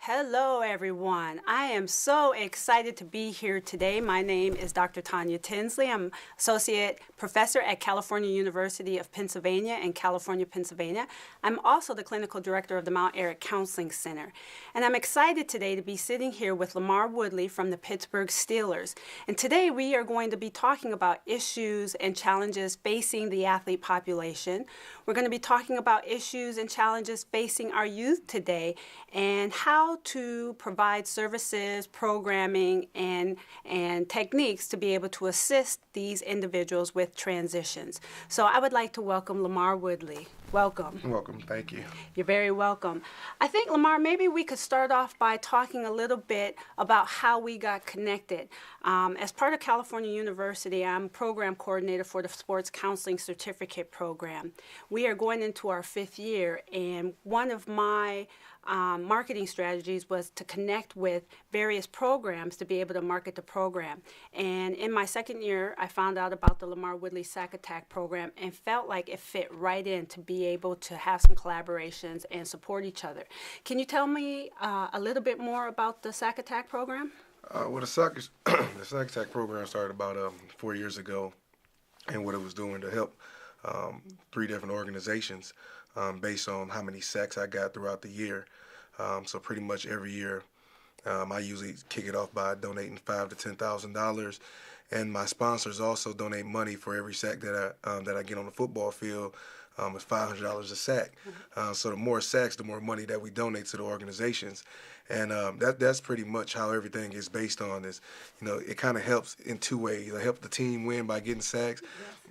Hello, everyone. I am so excited to be here today. My name is Dr. Taunya Tinsley. I'm Associate Professor at California University of Pennsylvania in California, Pennsylvania. I'm also the Clinical Director of the Mount Eric Counseling Center. And I'm excited today to be sitting here with Lamarr Woodley from the Pittsburgh Steelers. And today we are going to be talking about issues and challenges facing the athlete population. We're going to be talking about issues and challenges facing our youth today and how to provide services, programming, and techniques to be able to assist these individuals with transitions. So I would like to welcome Lamarr Woodley. Welcome. Welcome. Thank you. You're very welcome. I think, Lamarr, maybe we could start off by talking a little bit about how we got connected. As part of California University, I'm program coordinator for the Sports Counseling Certificate Program. We are going into our 5th year, and one of my marketing strategies was to connect with various programs to be able to market the program. And in my 2nd year, I found out about the Lamarr Woodley Sack Attack program and felt like it fit right in to be able to have some collaborations and support each other. Can you tell me a little bit more about the Sack Attack program? Well, the Sack Attack program started about 4 years ago, and what it was doing to help 3 different organizations based on how many sacks I got throughout the year. So pretty much every year, I usually kick it off by donating $5,000 to $10,000, and my sponsors also donate money for every sack that I get on the football field. It's $500 a sack. So the more sacks, the more money that we donate to the organizations, and that's pretty much how everything is based on. Is it kind of helps in 2 ways. I help the team win by getting sacks,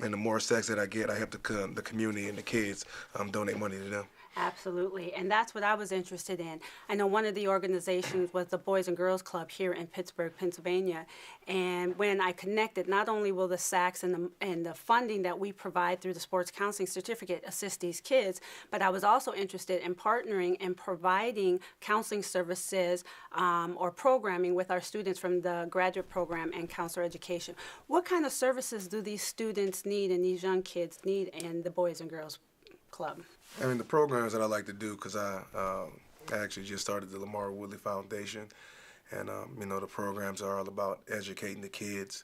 and the more sacks that I get, I help the community and the kids donate money to them. Absolutely, and that's what I was interested in. I know one of the organizations was the Boys and Girls Club here in Pittsburgh, Pennsylvania, and when I connected, not only will the SACs and the funding that we provide through the Sports Counseling Certificate assist these kids, but I was also interested in partnering and providing counseling services or programming with our students from the graduate program and counselor education. What kind of services do these students need and these young kids need in the Boys and Girls Club? I mean, the programs that I like to do, because I actually just started the Lamarr Woodley Foundation, and the programs are all about educating the kids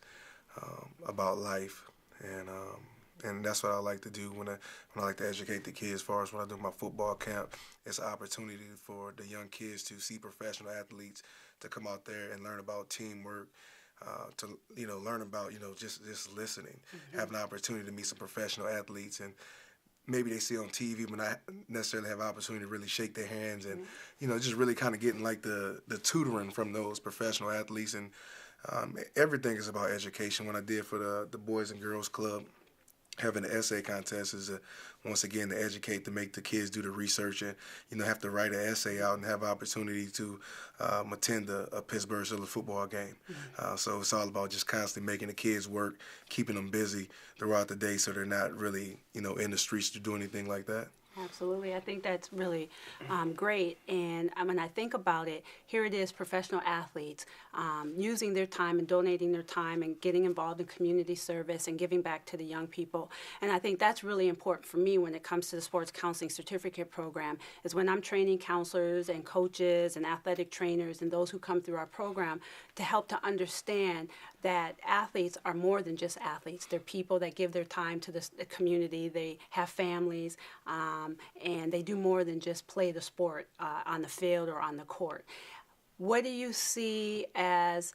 about life, and that's what I like to do when I like to educate the kids. As far as when I do my football camp, it's an opportunity for the young kids to see professional athletes, to come out there and learn about teamwork. To learn about just listening, have an opportunity to meet some professional athletes, and maybe they see on TV, but not necessarily have an opportunity to really shake their hands and, just really kind of getting like the tutoring from those professional athletes. And everything is about education. When I did for the Boys and Girls Club, having an essay contest is, once again, to educate, to make the kids do the research and, have to write an essay out and have an opportunity to attend a Pittsburgh Steelers football game. So it's all about just constantly making the kids work, keeping them busy throughout the day so they're not really, in the streets to do anything like that. Absolutely. I think that's really great. And when I think about it, here it is, professional athletes using their time and donating their time and getting involved in community service and giving back to the young people. And I think that's really important for me when it comes to the Sports Counseling Certificate Program, is when I'm training counselors and coaches and athletic trainers and those who come through our program to help to understand that athletes are more than just athletes. They're people that give their time to the community. They have families, and they do more than just play the sport on the field or on the court. What do you see as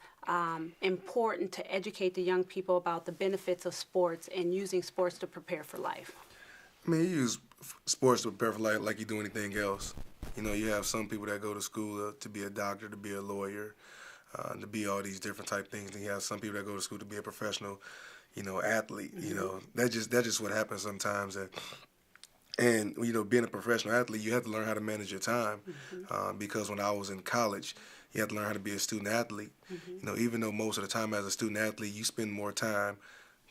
important to educate the young people about the benefits of sports and using sports to prepare for life? I mean, you use sports to prepare for life like you do anything else. You have some people that go to school to be a doctor, to be a lawyer, to be all these different type things. And you have some people that go to school to be a professional, athlete. That's just what happens sometimes. And being a professional athlete, you have to learn how to manage your time. Because when I was in college, you have to learn how to be a student athlete. Even though most of the time as a student athlete, you spend more time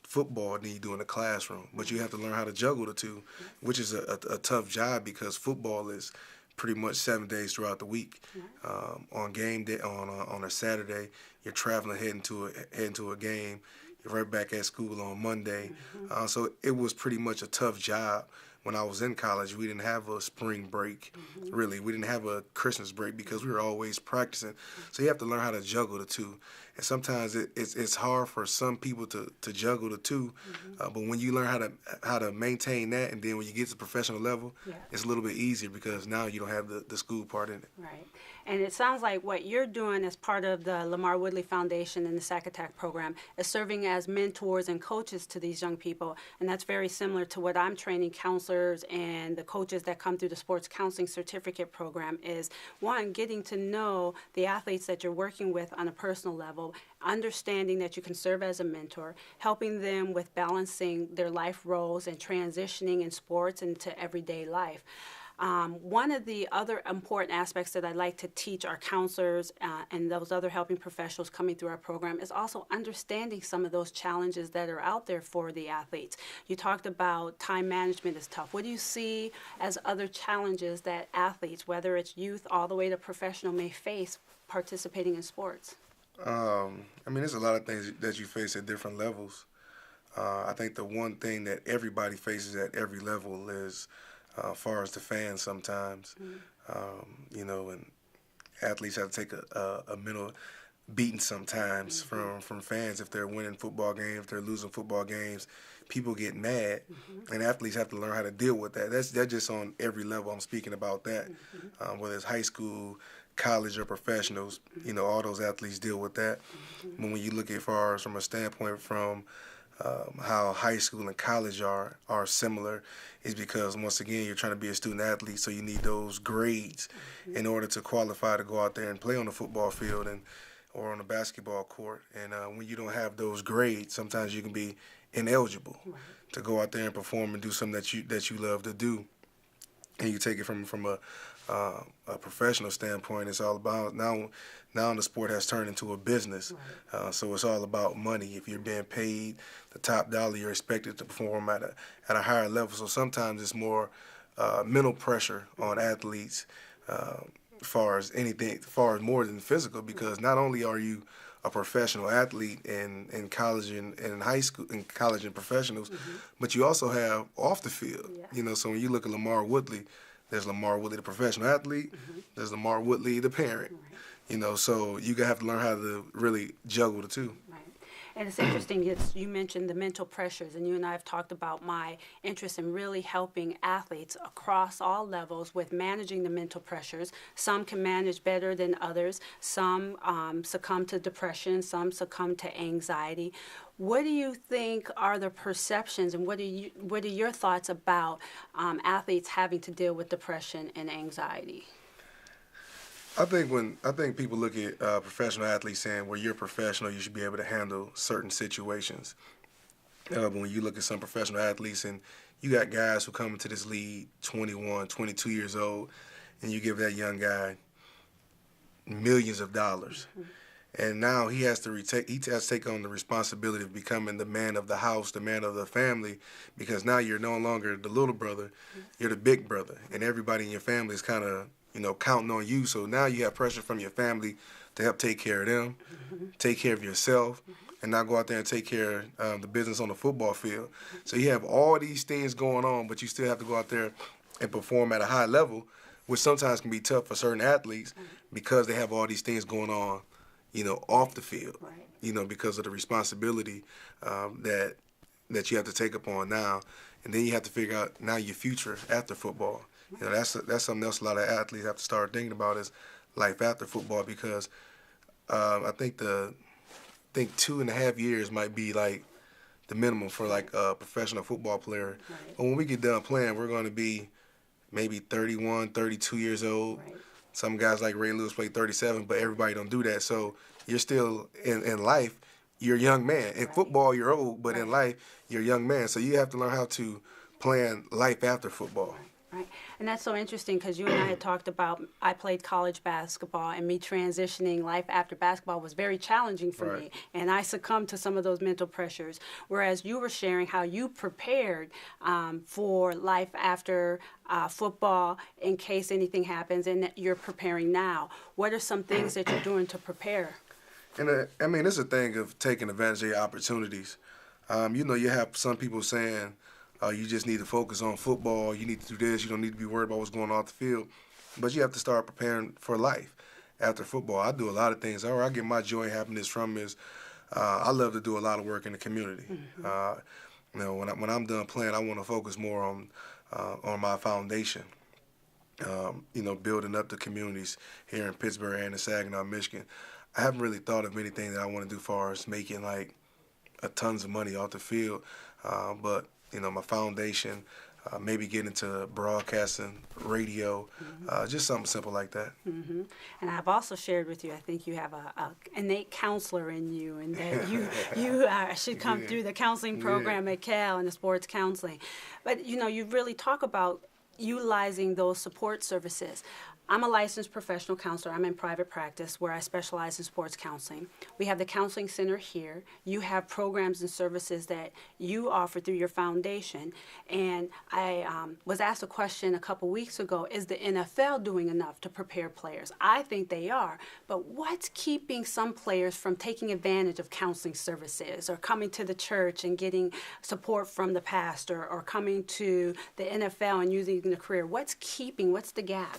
football than you do in the classroom. But you have to learn how to juggle the two, which is a tough job, because football is pretty much 7 days throughout the week. On game day, on a Saturday, you're traveling, heading to a game. You're right back at school on Monday. So it was pretty much a tough job. when I was in college, we didn't have a spring break, really. We didn't have a Christmas break because we were always practicing. So you have to learn how to juggle the two. And sometimes it's hard for some people to juggle the two. But when you learn how to maintain that, and then when you get to the professional level, it's a little bit easier because now you don't have the school part in it. Right. And it sounds like what you're doing as part of the Lamarr Woodley Foundation and the Sack Attack program is serving as mentors and coaches to these young people. And that's very similar to what I'm training counselors and the coaches that come through the sports counseling certificate program is, one, getting to know the athletes that you're working with on a personal level, understanding that you can serve as a mentor, helping them with balancing their life roles and transitioning in sports into everyday life. One of the other important aspects that I like to teach our counselors and those other helping professionals coming through our program is also understanding some of those challenges that are out there for the athletes. You talked about time management is tough. What do you see as other challenges that athletes, whether it's youth all the way to professional, may face participating in sports? I mean, there's a lot of things that you face at different levels. I think the one thing that everybody faces at every level is far as the fans sometimes, you know, and athletes have to take a mental beating sometimes from fans if they're winning football games, if they're losing football games. People get mad, and athletes have to learn how to deal with that. That's just on every level. I'm speaking about that, whether it's high school, college, or professionals. You know, all those athletes deal with that. But when you look at far as from a standpoint from how high school and college are similar is because, once again, you're trying to be a student athlete, so you need those grades in order to qualify to go out there and play on the football field or on the basketball court. And when you don't have those grades, sometimes you can be ineligible to go out there and perform and do something that you love to do. And you take it from a professional standpoint, it's all about now the sport has turned into a business. So it's all about money. If you're being paid the top dollar, you're expected to perform at a higher level. So sometimes it's more mental pressure on athletes, far as more than physical, because not only are you a professional athlete in college and in high school, in college and professionals, but you also have off the field. You know, so when you look at Lamarr Woodley, there's Lamarr Woodley, the professional athlete. There's Lamarr Woodley, the parent. You know, so you have to learn how to really juggle the two. And it's interesting, you mentioned the mental pressures, and you and I have talked about my interest in really helping athletes across all levels with managing the mental pressures. Some can manage better than others. Some succumb to depression. Some succumb to anxiety. What do you think are the perceptions, and what are your thoughts about athletes having to deal with depression and anxiety? I think people look at professional athletes saying, well, you're professional, you should be able to handle certain situations. But when you look at some professional athletes, and you got guys who come into this league 21, 22 years old, and you give that young guy millions of dollars. And now he has to take on the responsibility of becoming the man of the house, the man of the family, because now you're no longer the little brother, you're the big brother, and everybody in your family is kind of, you know, counting on you. So now you have pressure from your family to help take care of them, take care of yourself, and now go out there and take care of the business on the football field. So you have all these things going on, but you still have to go out there and perform at a high level, which sometimes can be tough for certain athletes because they have all these things going on, you know, off the field, you know, because of the responsibility that you have to take upon now. And then you have to figure out now your future after football. You know, that's something else a lot of athletes have to start thinking about is life after football, because I think 2.5 years might be like the minimum for like a professional football player. But when we get done playing, we're going to be maybe 31, 32 years old. Some guys like Ray Lewis play 37, but everybody don't do that. So you're still in life, you're a young man. In football, you're old, but in life, you're a young man. So you have to learn how to plan life after football. Right. And that's so interesting because you and I had talked about, I played college basketball, and me transitioning life after basketball was very challenging for me. And I succumbed to some of those mental pressures. Whereas you were sharing how you prepared for life after football in case anything happens, and that you're preparing now. What are some things that you're doing to prepare? And I mean, it's a thing of taking advantage of your opportunities. You know, you have some people saying, you just need to focus on football. You need to do this. You don't need to be worried about what's going on off the field. But you have to start preparing for life after football. I do a lot of things. Where I get my joy and happiness from is I love to do a lot of work in the community. When I'm done playing, I want to focus more on my foundation. Building up the communities here in Pittsburgh and in Saginaw, Michigan. I haven't really thought of anything that I want to do as far as making like tons of money off the field, but my foundation, maybe get into broadcasting, radio, just something simple like that. Mm-hmm. And I've also shared with you, I think you have a innate counselor in you, and that you should come through the counseling program at Cal and the sports counseling. But you really talk about utilizing those support services. I'm a licensed professional counselor. I'm in private practice where I specialize in sports counseling. We have the counseling center here. You have programs and services that you offer through your foundation. And I was asked a question a couple weeks ago, is the NFL doing enough to prepare players? I think they are. But what's keeping some players from taking advantage of counseling services or coming to the church and getting support from the pastor or coming to the NFL and using the career? What's the gap?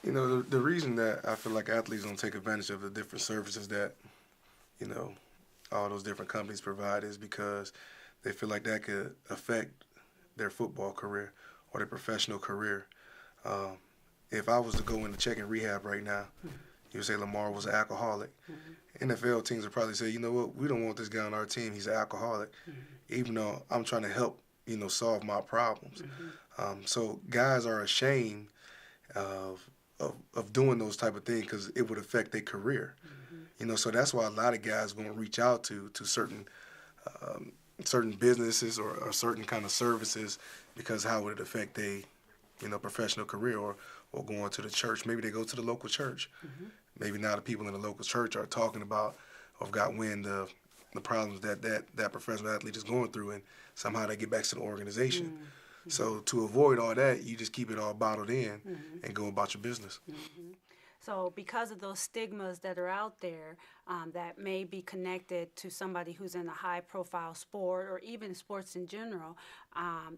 The reason that I feel like athletes don't take advantage of the different services that, all those different companies provide is because they feel like that could affect their football career or their professional career. If I was to go into check and rehab right now, you would say Lamarr was an alcoholic. NFL teams would probably say, you know what, we don't want this guy on our team. He's an alcoholic, even though I'm trying to help, solve my problems. So guys are ashamed of doing those type of things because it would affect their career. So that's why a lot of guys are going to reach out to certain businesses or certain kind of services because how would it affect their professional career or going to the church. Maybe they go to the local church. Maybe now the people in the local church are talking about or have got wind of the problems that professional athlete is going through, and somehow they get back to the organization. So to avoid all that, you just keep it all bottled in and go about your business. So because of those stigmas that are out there that may be connected to somebody who's in a high-profile sport or even sports in general,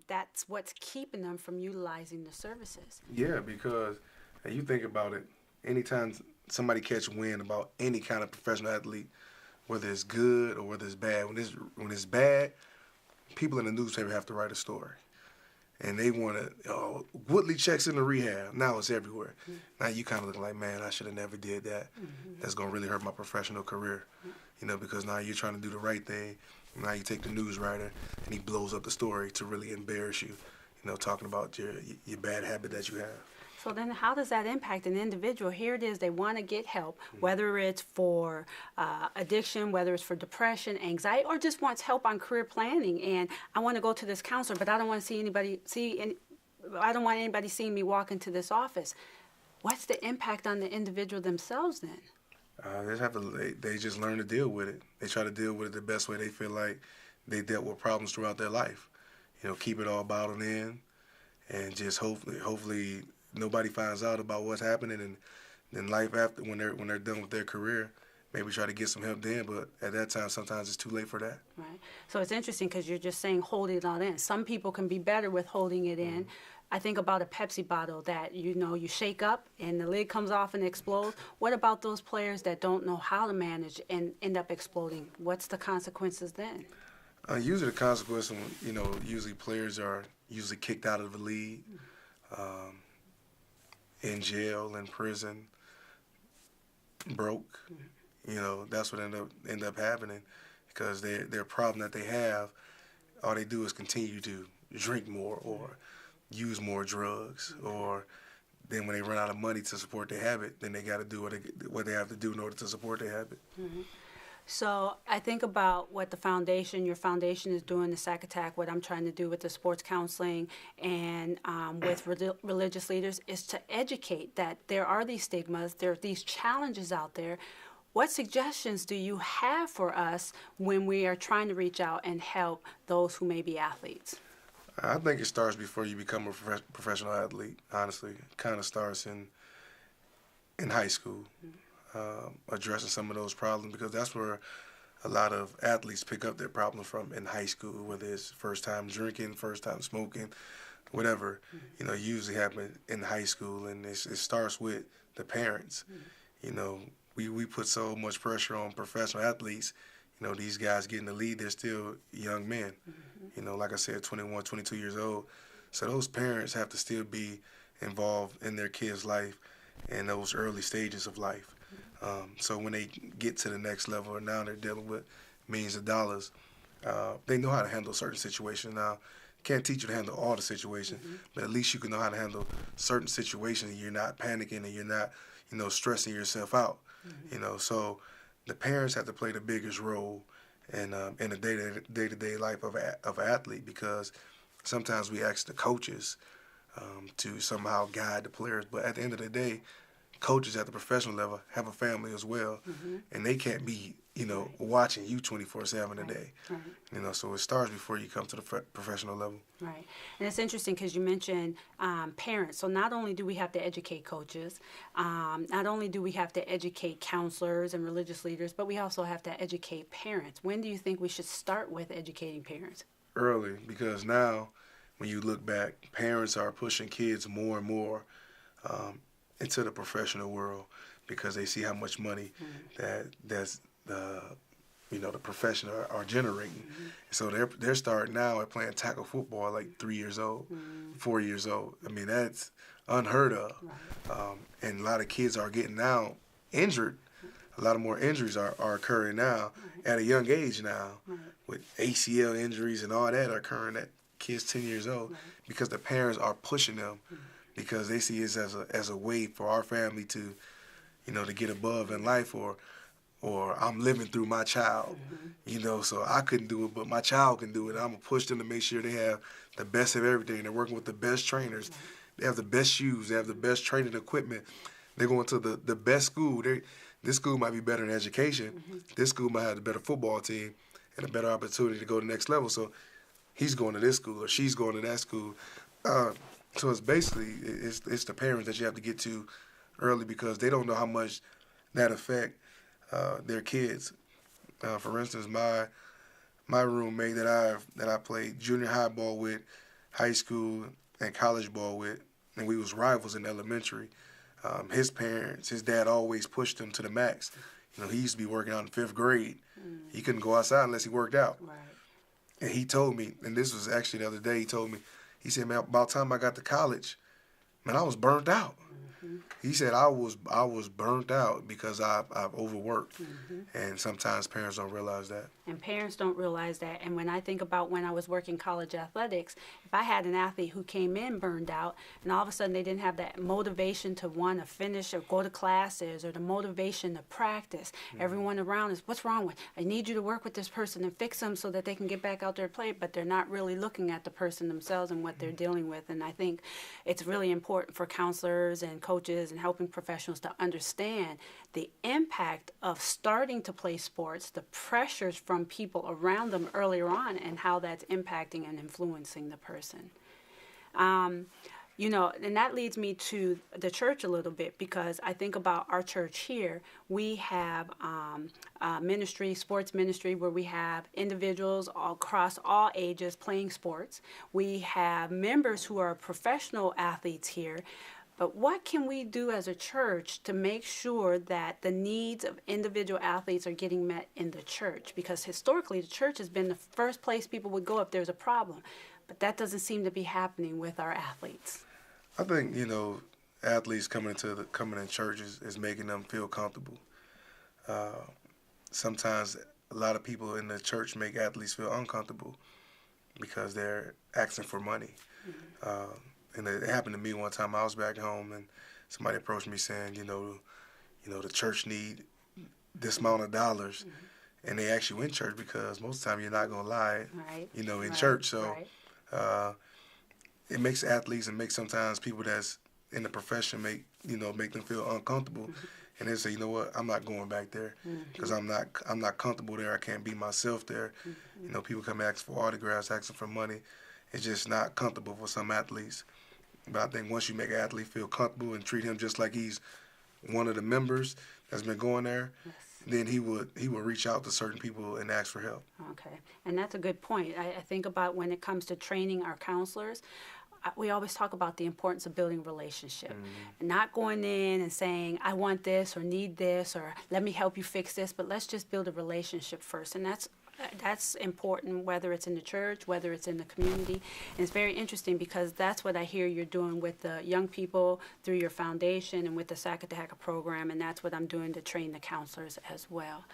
that's what's keeping them from utilizing the services. Yeah, because you think about it, anytime somebody catch wind about any kind of professional athlete, whether it's good or whether it's bad, when it's bad, people in the newspaper have to write a story. And they want to, Woodley checks into rehab. Now it's everywhere. Now you kind of look like, man, I should have never did that. That's going to really hurt my professional career, because now you're trying to do the right thing. Now you take the news writer and he blows up the story to really embarrass you, talking about your bad habit that you have. So then how does that impact an individual? Here it is, they want to get help, whether it's for addiction, whether it's for depression, anxiety, or just wants help on career planning. And I want to go to this counselor, but I don't want to I don't want anybody seeing me walk into this office. What's the impact on the individual themselves then? They just learn to deal with it. They try to deal with it the best way they feel like they dealt with problems throughout their life. Keep it all bottled in, and just hopefully nobody finds out about what's happening, and then life after when they're done with their career, maybe try to get some help then. But at that time, sometimes it's too late for that. Right. So it's interesting because you're just saying hold it all in. Some people can be better with holding it in. I think about a Pepsi bottle that you shake up and the lid comes off and explodes. What about those players that don't know how to manage and end up exploding? What's the consequences then? Usually the consequence, usually players are usually kicked out of the league. In jail, in prison, broke. That's what end up happening because their problem that they have, all they do is continue to drink more or use more drugs, or then when they run out of money to support their habit, then they got to do what they have to do in order to support their habit. So I think about what your foundation is doing, the Sac Attack, what I'm trying to do with the sports counseling and with religious leaders is to educate that there are these stigmas, there are these challenges out there. What suggestions do you have for us when we are trying to reach out and help those who may be athletes? I think it starts before you become a professional athlete, honestly. It kind of starts in high school. Addressing some of those problems because that's where a lot of athletes pick up their problems from in high school, whether it's first time drinking, first time smoking, whatever. You know, usually happen in high school, and it starts with the parents. You know, we put so much pressure on professional athletes. You know, these guys getting the lead, they're still young men. You know, like I said, 21, 22 years old. So those parents have to still be involved in their kids' life in those early stages of life. So when they get to the next level, and now they're dealing with millions of dollars, they know how to handle certain situations. Now, can't teach you to handle all the situations, but at least you can know how to handle certain situations. And you're not panicking, and you're not, you know, stressing yourself out. You know, so the parents have to play the biggest role in the day-to-day life of an athlete, because sometimes we ask the coaches to somehow guide the players, but at the end of the day, coaches at the professional level have a family as well, and they can't be, you know, watching you 24/7 a day. You know, so it starts before you come to the professional level. Right. And it's interesting because you mentioned parents. So not only do we have to educate coaches, not only do we have to educate counselors and religious leaders, but we also have to educate parents. When do you think we should start with educating parents? Early, because now when you look back, parents are pushing kids more and more into the professional world, because they see how much money that's the, you know, the profession are generating. So they're starting now at playing tackle football like 3 years old, 4 years old. I mean, that's unheard of. And a lot of kids are getting now injured. A lot of more injuries are occurring now at a young age now, with ACL injuries and all that are occurring at kids 10 years old, because the parents are pushing them, because they see it as a way for our family to, you know, to get above in life, or I'm living through my child, you know, so I couldn't do it, but my child can do it. I'm going to push them to make sure they have the best of everything. They're working with the best trainers. They have the best shoes. They have the best training equipment. They're going to the best school. This school might be better in education. This school might have a better football team and a better opportunity to go to the next level. So he's going to this school, or she's going to that school. So it's basically, it's the parents that you have to get to early, because they don't know how much that affect their kids. For instance, my roommate that I played junior high ball with, high school and college ball with, and we was rivals in elementary. His parents, his dad always pushed him to the max. You know, he used to be working out in 5th grade. He couldn't go outside unless he worked out. And he told me, and this was actually the other day, he told me, he said, man, about the time I got to college, man, I was burnt out. He said I was burnt out because I've overworked, and sometimes parents don't realize that. And parents don't realize that. And when I think about when I was working college athletics, if I had an athlete who came in burned out, and all of a sudden they didn't have that motivation to want to finish or go to classes, or the motivation to practice, everyone around is, what's wrong with? I need you to work with this person and fix them so that they can get back out there and play. But they're not really looking at the person themselves and what they're dealing with. And I think it's really important for counselors and coaches and helping professionals to understand the impact of starting to play sports, the pressures from people around them earlier on, and how that's impacting and influencing the person. You know, and that leads me to the church a little bit, because I think about our church here. We have ministry, sports ministry, where we have individuals across all ages playing sports. We have members who are professional athletes here. But what can we do as a church to make sure that the needs of individual athletes are getting met in the church? Because historically, the church has been the first place people would go if there's a problem. But that doesn't seem to be happening with our athletes. I think, you know, athletes coming in churches is making them feel comfortable. Sometimes a lot of people in the church make athletes feel uncomfortable because they're asking for money. And it happened to me one time. I was back home, and somebody approached me saying, you know, the church need this amount of dollars, and they actually went to church, because most of the time you're not gonna lie, you know, in church. So it makes athletes and makes sometimes people that's in the profession make them feel uncomfortable, and they say, you know what, I'm not going back there because I'm not comfortable there. I can't be myself there. You know, people come asking for autographs, asking for money. It's just not comfortable for some athletes. But I think once you make an athlete feel comfortable and treat him just like he's one of the members that's been going there, then he would reach out to certain people and ask for help. Okay, and that's a good point. I think about when it comes to training our counselors, we always talk about the importance of building relationship, and not going in and saying, I want this or need this or let me help you fix this, but let's just build a relationship first. And that's important, whether it's in the church, whether it's in the community. And it's very interesting because that's what I hear you're doing with the young people through your foundation and with the Sac-A-Tac program, and that's what I'm doing to train the counselors as well.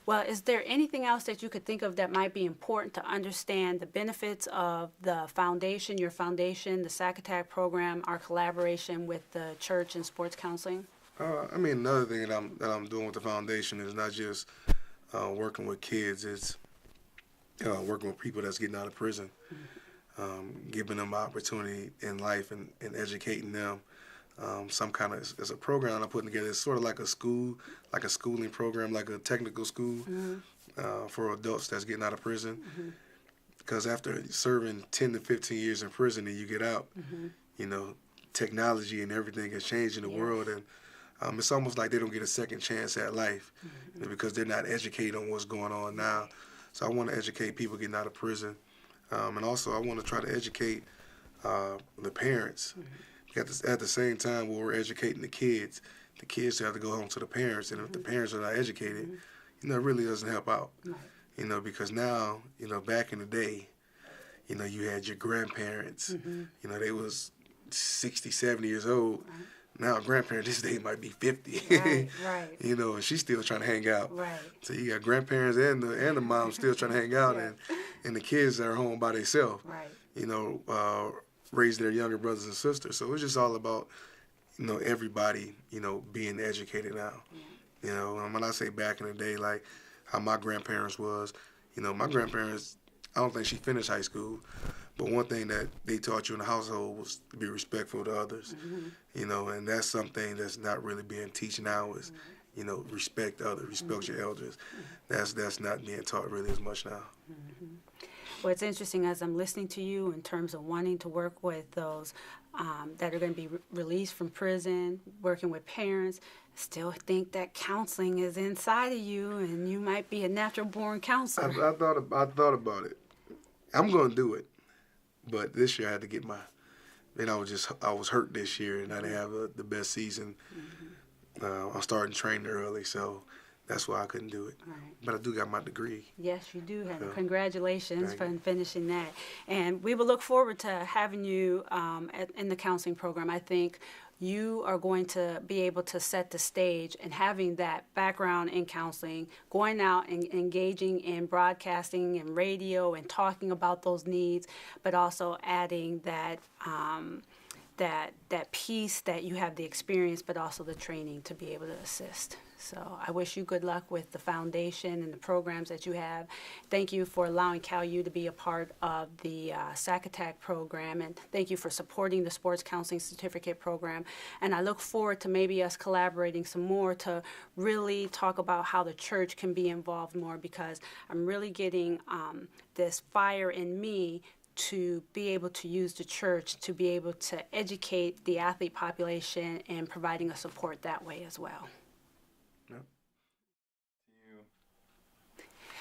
Well, is there anything else that you could think of that might be important to understand the benefits of the foundation, your foundation, the Sac-A-Tac program, our collaboration with the church and sports counseling? Another thing that I'm doing with the foundation is not just working with kids. It's working with people that's getting out of prison, giving them opportunity in life and educating them. Some kind of, it's a program I'm putting together. It's sort of like a school, like a schooling program, like a technical school for adults that's getting out of prison. Because after serving 10 to 15 years in prison and you get out, technology and everything has changed in the world, and it's almost like they don't get a second chance at life because they're not educated on what's going on now. So I want to educate people getting out of prison, and also I want to try to educate the parents. At the same time, when we're educating the kids have to go home to the parents, and if the parents are not educated, it really doesn't help out. Because now, back in the day, you had your grandparents, they was 60, 70 years old. Now, a grandparent this day might be 50. Right. And she's still trying to hang out. Right. So you got grandparents and the mom still trying to hang out, and the kids are home by themselves. Right. Raising their younger brothers and sisters. So it's just all about, everybody, being educated now. And when I say back in the day, like how my grandparents was, my grandparents, I don't think she finished high school, but one thing that they taught you in the household was to be respectful to others, and that's something that's not really being taught now is, respect others, respect your elders. That's not being taught really as much now. Well, it's interesting as I'm listening to you in terms of wanting to work with those that are going to be released from prison, working with parents, still think that counseling is inside of you and you might be a natural-born counselor. I thought about it. I'm going to do it, but this year I had to get I was hurt this year and I didn't have the best season. I started training early, so that's why I couldn't do it. Right. But I do got my degree. Yes, you do. Congratulations for you. finishing that. And we will look forward to having you in the counseling program. I think you are going to be able to set the stage and having that background in counseling, going out and engaging in broadcasting and radio and talking about those needs, but also adding that that piece that you have the experience, but also the training to be able to assist. So I wish you good luck with the foundation and the programs that you have. Thank you for allowing CalU to be a part of the Sac-A-Tac program, and thank you for supporting the Sports Counseling Certificate program. And I look forward to maybe us collaborating some more to really talk about how the church can be involved more, because I'm really getting this fire in me to be able to use the church to be able to educate the athlete population and providing a support that way as well.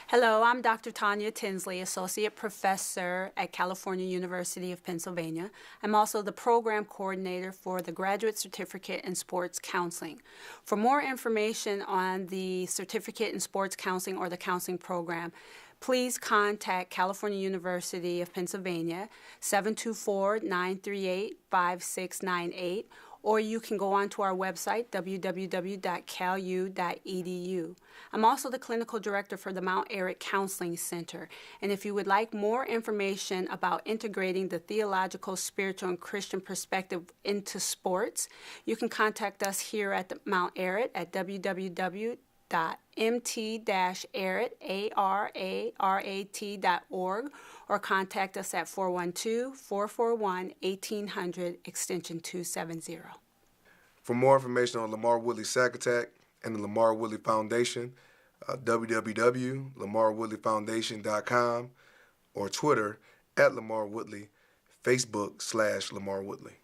Hello, I'm Dr. Taunya Tinsley, Associate Professor at California University of Pennsylvania. I'm also the Program Coordinator for the Graduate Certificate in Sports Counseling. For more information on the Certificate in Sports Counseling or the counseling program, please contact California University of Pennsylvania, 724-938-5698, or you can go on to our website, www.calu.edu. I'm also the clinical director for the Mount Eric Counseling Center, and if you would like more information about integrating the theological, spiritual, and Christian perspective into sports, you can contact us here at the Mount Eric at www.mt-arat.org or contact us at 412-441-1800 extension 270. For more information on Lamarr Woodley Sac-A-Tac and the Lamarr Woodley Foundation, www.lamarrwoodleyfoundation.com or Twitter @Lamarr Woodley, Facebook /Lamarr Woodley.